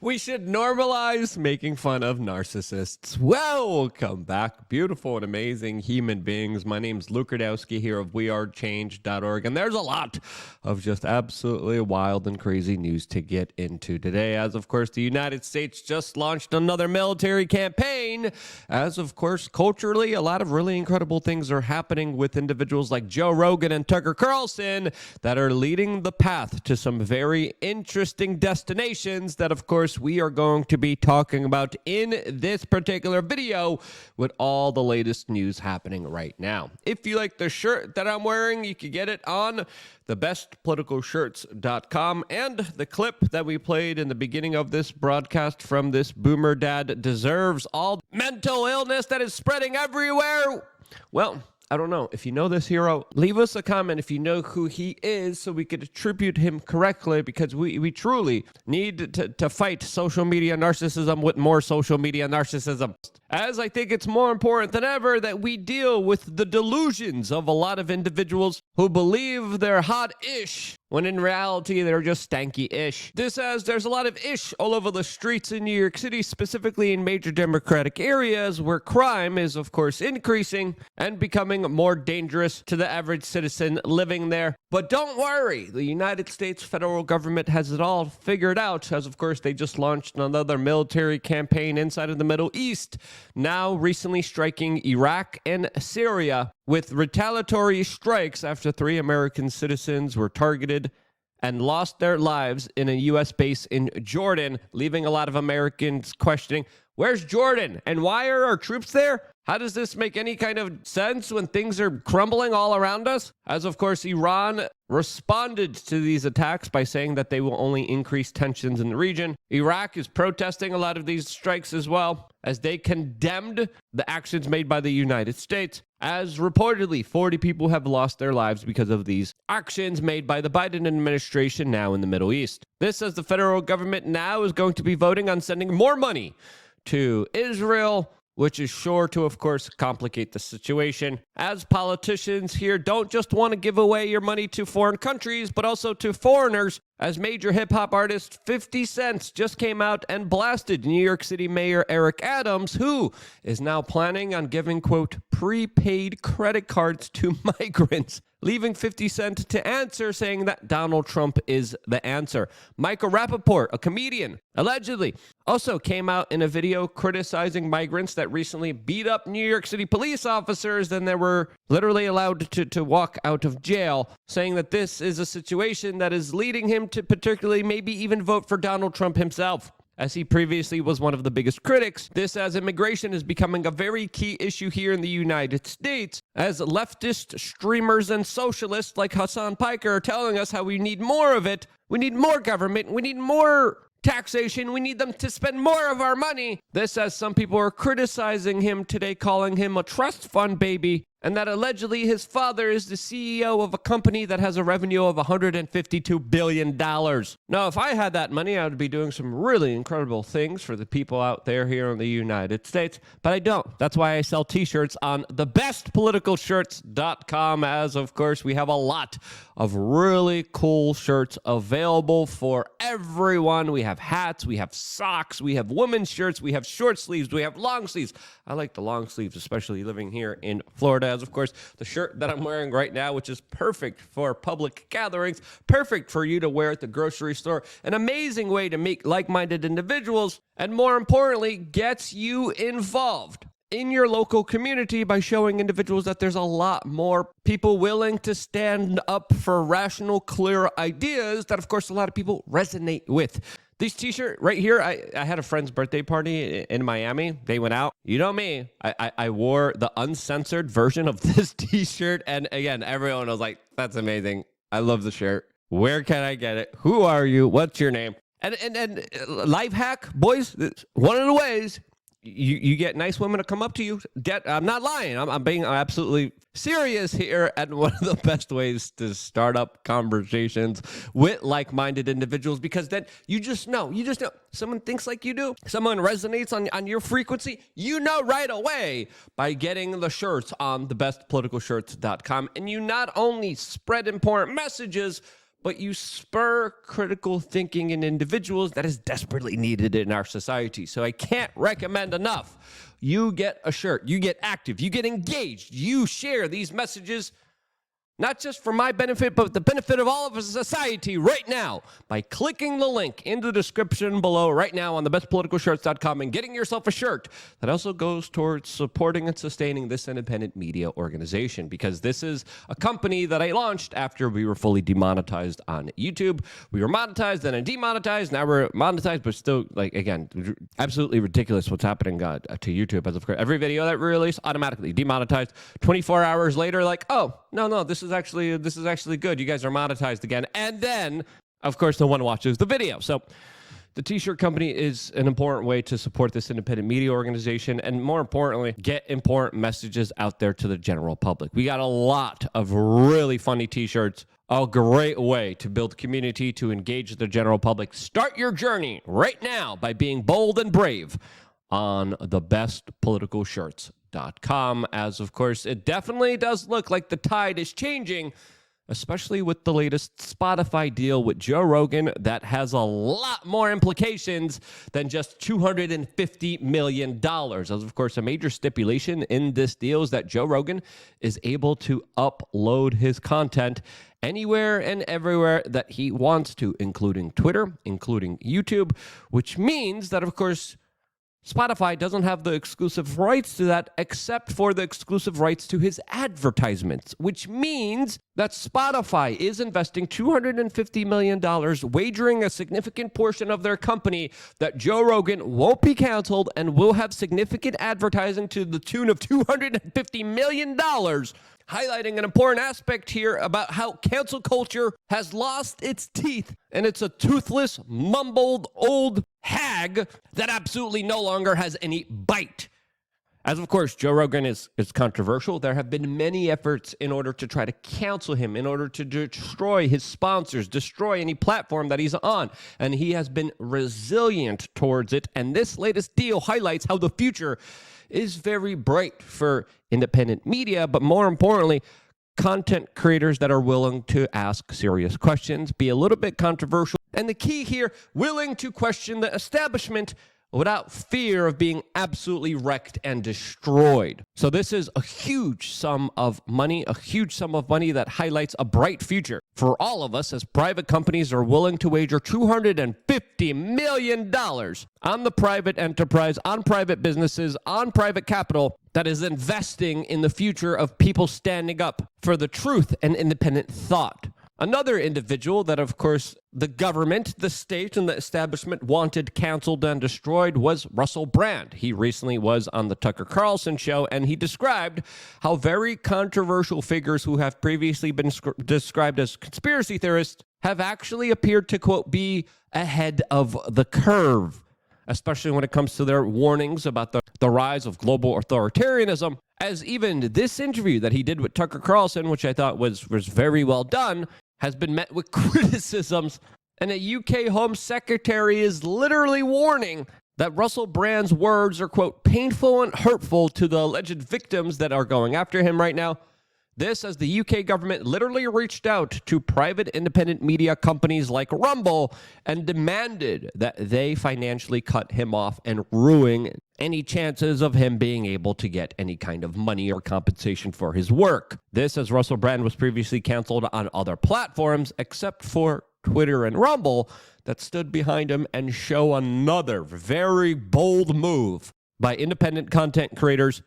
We should normalize making fun of narcissists. Welcome back, beautiful and amazing human beings. My name's Luke Radowski here of wearechange.org, and there's a lot of just absolutely wild and crazy news to get into today. As, of course, the United States just launched another military campaign. As, of course, culturally, a lot of really incredible things are happening with individuals like Joe Rogan and Tucker Carlson that are leading the path to some very interesting destinations that, of course, we are going to be talking about in this particular video with all the latest news happening right now. If you like the shirt that I'm wearing, you can get it on thebestpoliticalshirts.com, and the clip that we played in the beginning of this broadcast from this boomer dad deserves all mental illness that is spreading everywhere. Well, I don't know. If you know this hero, leave us a comment if you know who he is so we could attribute him correctly, because we truly need to fight social media narcissism with more social media narcissism. As I think it's more important than ever that we deal with the delusions of a lot of individuals who believe they're hot-ish when in reality they're just stanky-ish. This as there's a lot of ish all over the streets in New York City, specifically in major democratic areas where crime is, of course, increasing and becoming more dangerous to the average citizen living there. But don't worry, the United States federal government has it all figured out, as, of course, they just launched another military campaign inside of the Middle East, now recently striking Iraq and Syria with retaliatory strikes after 3 American citizens were targeted and lost their lives in a U.S. base in Jordan, leaving a lot of Americans questioning, where's Jordan? And why are our troops there? How does this make any kind of sense when things are crumbling all around us? As, of course, Iran responded to these attacks by saying that they will only increase tensions in the region. Iraq is protesting a lot of these strikes as well, as they condemned the actions made by the United States, as reportedly 40 people have lost their lives because of these actions made by the Biden administration now in the Middle East. This as the federal government now is going to be voting on sending more money to Israel, which is sure to, of course, complicate the situation, as politicians here don't just want to give away your money to foreign countries, but also to foreigners, as major hip-hop artist 50 Cent just came out and blasted New York City Mayor Eric Adams, who is now planning on giving, quote, prepaid credit cards to migrants, leaving 50 Cent to answer, saying that Donald Trump is the answer. Michael Rappaport, a comedian, allegedly also came out in a video criticizing migrants that recently beat up New York City police officers, and they were literally allowed to walk out of jail, saying that this is a situation that is leading him to particularly maybe even vote for Donald Trump himself, as he previously was one of the biggest critics. This as immigration is becoming a very key issue here in the United States, as leftist streamers and socialists like Hassan Piker are telling us how we need more of it. We need more government. We need more taxation. We need them to spend more of our money. This as some people are criticizing him today, calling him a trust fund baby, and that allegedly his father is the CEO of a company that has a revenue of $152 billion. Now, if I had that money, I would be doing some really incredible things for the people out there here in the United States, but I don't. That's why I sell t-shirts on thebestpoliticalshirts.com, as, of course, we have a lot of really cool shirts available for everyone. We have hats, we have socks, we have women's shirts, we have short sleeves, we have long sleeves. I like the long sleeves, especially living here in Florida. As, of course, the shirt that I'm wearing right now, which is perfect for public gatherings, perfect for you to wear at the grocery store, an amazing way to meet like-minded individuals, and more importantly, gets you involved in your local community by showing individuals that there's a lot more people willing to stand up for rational, clear ideas that, of course, a lot of people resonate with. These t-shirts right here, I had a friend's birthday party in Miami. They went out. You know me. I wore the uncensored version of this t-shirt. And again, everyone was like, that's amazing. I love the shirt. Where can I get it? Who are you? What's your name? And life hack, boys, one of the ways you get nice women to come up to you. I'm not lying. I'm being absolutely serious here. And one of the best ways to start up conversations with like-minded individuals, because then you just know someone thinks like you do. Someone resonates on your frequency. You know right away by getting the shirts on thebestpoliticalshirts.com. And you not only spread important messages, but you spur critical thinking in individuals that is desperately needed in our society. So I can't recommend enough. You get a shirt, you get active, you get engaged, you share these messages, not just for my benefit, but the benefit of all of society right now by clicking the link in the description below right now on thebestpoliticalshirts.com and getting yourself a shirt that also goes towards supporting and sustaining this independent media organization, because this is a company that I launched after we were fully demonetized on YouTube. We were monetized, then demonetized. Now we're monetized, but still, like, again, absolutely ridiculous what's happening to YouTube. As of course, every video that we release automatically demonetized. 24 hours later, like, oh, no, this is actually good. You guys are monetized again. And then, of course, no one watches the video. So the t-shirt company is an important way to support this independent media organization and, more importantly, get important messages out there to the general public. We got a lot of really funny t-shirts, a great way to build community, to engage the general public. Start your journey right now by being bold and brave on thebestpoliticalshirts.com, as of course it definitely does look like the tide is changing, especially with the latest Spotify deal with Joe Rogan that has a lot more implications than just $250 million. As of course, a major stipulation in this deal is that Joe Rogan is able to upload his content anywhere and everywhere that he wants to, including Twitter, including YouTube, which means that, of course, Spotify doesn't have the exclusive rights to that except for the exclusive rights to his advertisements, which means that Spotify is investing $250 million, wagering a significant portion of their company that Joe Rogan won't be canceled and will have significant advertising to the tune of $250 million. Highlighting an important aspect here about how cancel culture has lost its teeth, and it's a toothless, mumbled, old hag that absolutely no longer has any bite. As of course, Joe Rogan is controversial. There have been many efforts in order to try to cancel him, in order to destroy his sponsors, destroy any platform that he's on, and he has been resilient towards it. And this latest deal highlights how the future is very bright for independent media, but more importantly, content creators that are willing to ask serious questions, be a little bit controversial, and the key here, willing to question the establishment without fear of being absolutely wrecked and destroyed. So this is a huge sum of money that highlights a bright future for all of us, as private companies are willing to wager $250 million on the private enterprise, on private businesses, on private capital that is investing in the future of people standing up for the truth and independent thought. Another individual that, of course, the government, the state, and the establishment wanted canceled and destroyed was Russell Brand. He recently was on the Tucker Carlson show, and he described how very controversial figures who have previously been described as conspiracy theorists have actually appeared to, quote, be ahead of the curve, especially when it comes to their warnings about the rise of global authoritarianism. As even this interview that he did with Tucker Carlson, which I thought was very well done, has been met with criticisms, and a UK Home Secretary is literally warning that Russell Brand's words are, quote, painful and hurtful to the alleged victims that are going after him right now. This as the UK government literally reached out to private independent media companies like Rumble and demanded that they financially cut him off and ruin any chances of him being able to get any kind of money or compensation for his work. This as Russell Brand was previously canceled on other platforms except for Twitter and Rumble that stood behind him, and show another very bold move by independent content creators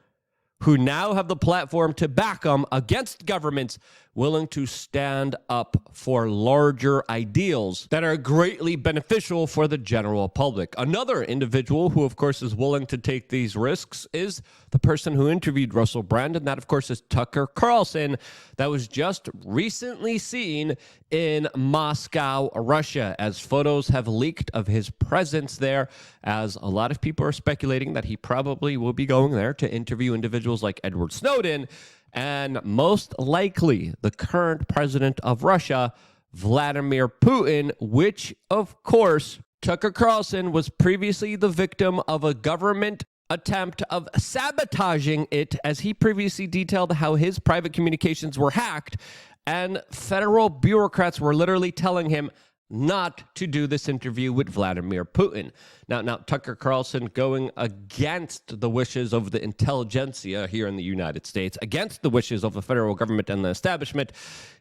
who now have the platform to back them against governments willing to stand up for larger ideals that are greatly beneficial for the general public. Another individual who, of course, is willing to take these risks is the person who interviewed Russell Brand, and that, of course, is Tucker Carlson, that was just recently seen in Moscow, Russia, as photos have leaked of his presence there, as a lot of people are speculating that he probably will be going there to interview individuals like Edward Snowden, and most likely the current president of Russia, Vladimir Putin, which, of course, Tucker Carlson was previously the victim of a government attempt of sabotaging it, as he previously detailed how his private communications were hacked And federal bureaucrats were literally telling him not to do this interview with Vladimir Putin. Now, Tucker Carlson going against the wishes of the intelligentsia here in the United States, against the wishes of the federal government and the establishment,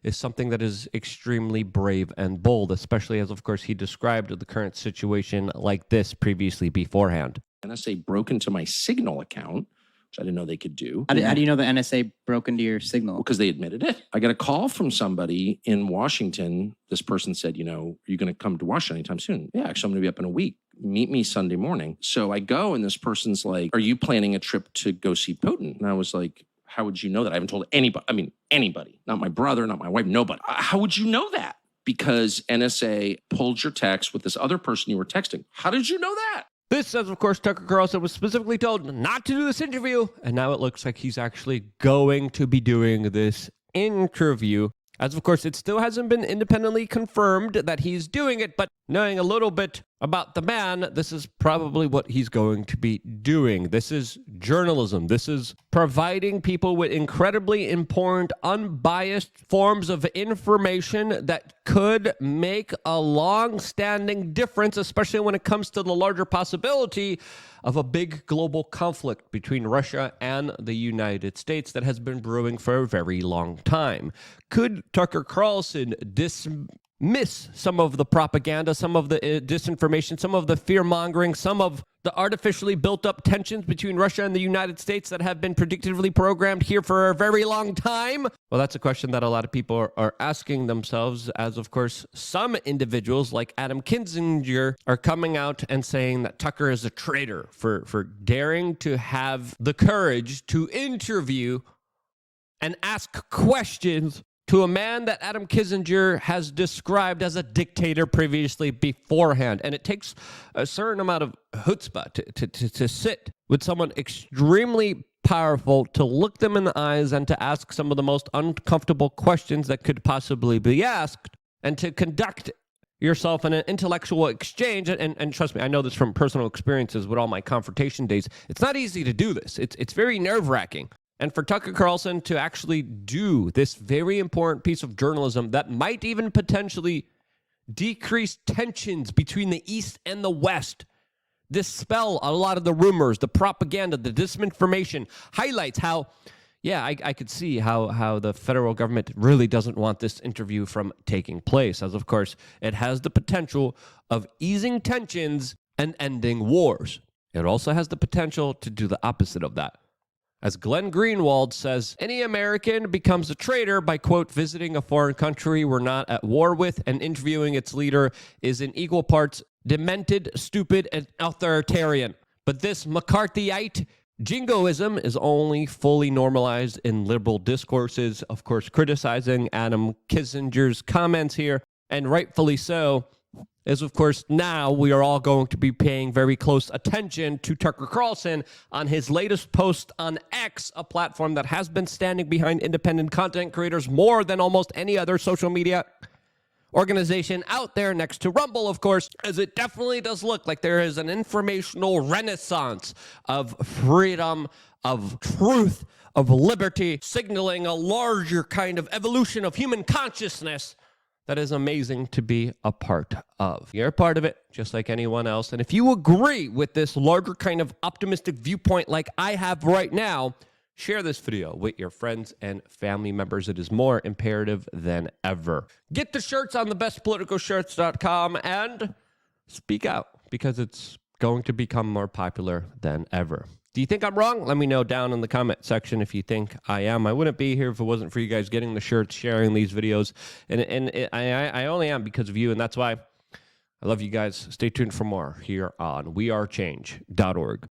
is something that is extremely brave and bold, especially as, of course, he described the current situation like this previously beforehand. NSA broke into my Signal account, which I didn't know they could do. How do you know the NSA broke into your Signal? Because they admitted it. I got a call from somebody in Washington. This person said, are you going to come to Washington anytime soon? Yeah, actually, I'm going to be up in a week. Meet me Sunday morning. So I go, and this person's like, are you planning a trip to go see Putin? And I was like, how would you know that? I haven't told anybody. I mean, anybody. Not my brother, not my wife, nobody. How would you know that? Because NSA pulled your text with this other person you were texting. How did you know that? This says, of course, Tucker Carlson was specifically told not to do this interview, and now it looks like he's actually going to be doing this interview. As, of course, it still hasn't been independently confirmed that he's doing it, but knowing a little bit about the man, this is probably what he's going to be doing. This is journalism. This is providing people with incredibly important, unbiased forms of information that could make a long-standing difference, especially when it comes to the larger possibility of a big global conflict between Russia and the United States that has been brewing for a very long time. Could Tucker Carlson dismiss some of the propaganda, some of the disinformation, some of the fear-mongering, some of the artificially built-up tensions between Russia and the United States that have been predictively programmed here for a very long time? Well, that's a question that a lot of people are asking themselves, as, of course, some individuals like Adam Kinzinger are coming out and saying that Tucker is a traitor for daring to have the courage to interview and ask questions to a man that Adam Kinzinger has described as a dictator previously beforehand. And it takes a certain amount of chutzpah to sit with someone extremely powerful, to look them in the eyes and to ask some of the most uncomfortable questions that could possibly be asked, and to conduct yourself in an intellectual exchange. And trust me, I know this from personal experiences with all my confrontation days. It's not easy to do this. It's very nerve-wracking. And for Tucker Carlson to actually do this very important piece of journalism that might even potentially decrease tensions between the East and the West, dispel a lot of the rumors, the propaganda, the disinformation, highlights how, I could see how the federal government really doesn't want this interview from taking place, as, of course, it has the potential of easing tensions and ending wars. It also has the potential to do the opposite of that. As Glenn Greenwald says, any American becomes a traitor by, quote, visiting a foreign country we're not at war with and interviewing its leader is in equal parts demented, stupid, and authoritarian. But this McCarthyite jingoism is only fully normalized in liberal discourses, of course, criticizing Adam Kinzinger's comments here, and rightfully so, is, of course, now we are all going to be paying very close attention to Tucker Carlson on his latest post on X, a platform that has been standing behind independent content creators more than almost any other social media organization out there, next to Rumble, of course, as it definitely does look like there is an informational renaissance of freedom, of truth, of liberty, signaling a larger kind of evolution of human consciousness that is amazing to be a part of. You're a part of it, just like anyone else. And if you agree with this larger kind of optimistic viewpoint like I have right now, share this video with your friends and family members. It is more imperative than ever. Get the shirts on thebestpoliticalshirts.com and speak out, because it's going to become more popular than ever. Do you think I'm wrong? Let me know down in the comment section if you think I am. I wouldn't be here if it wasn't for you guys getting the shirts, sharing these videos. I only am because of you, and that's why I love you guys. Stay tuned for more here on wearechange.org.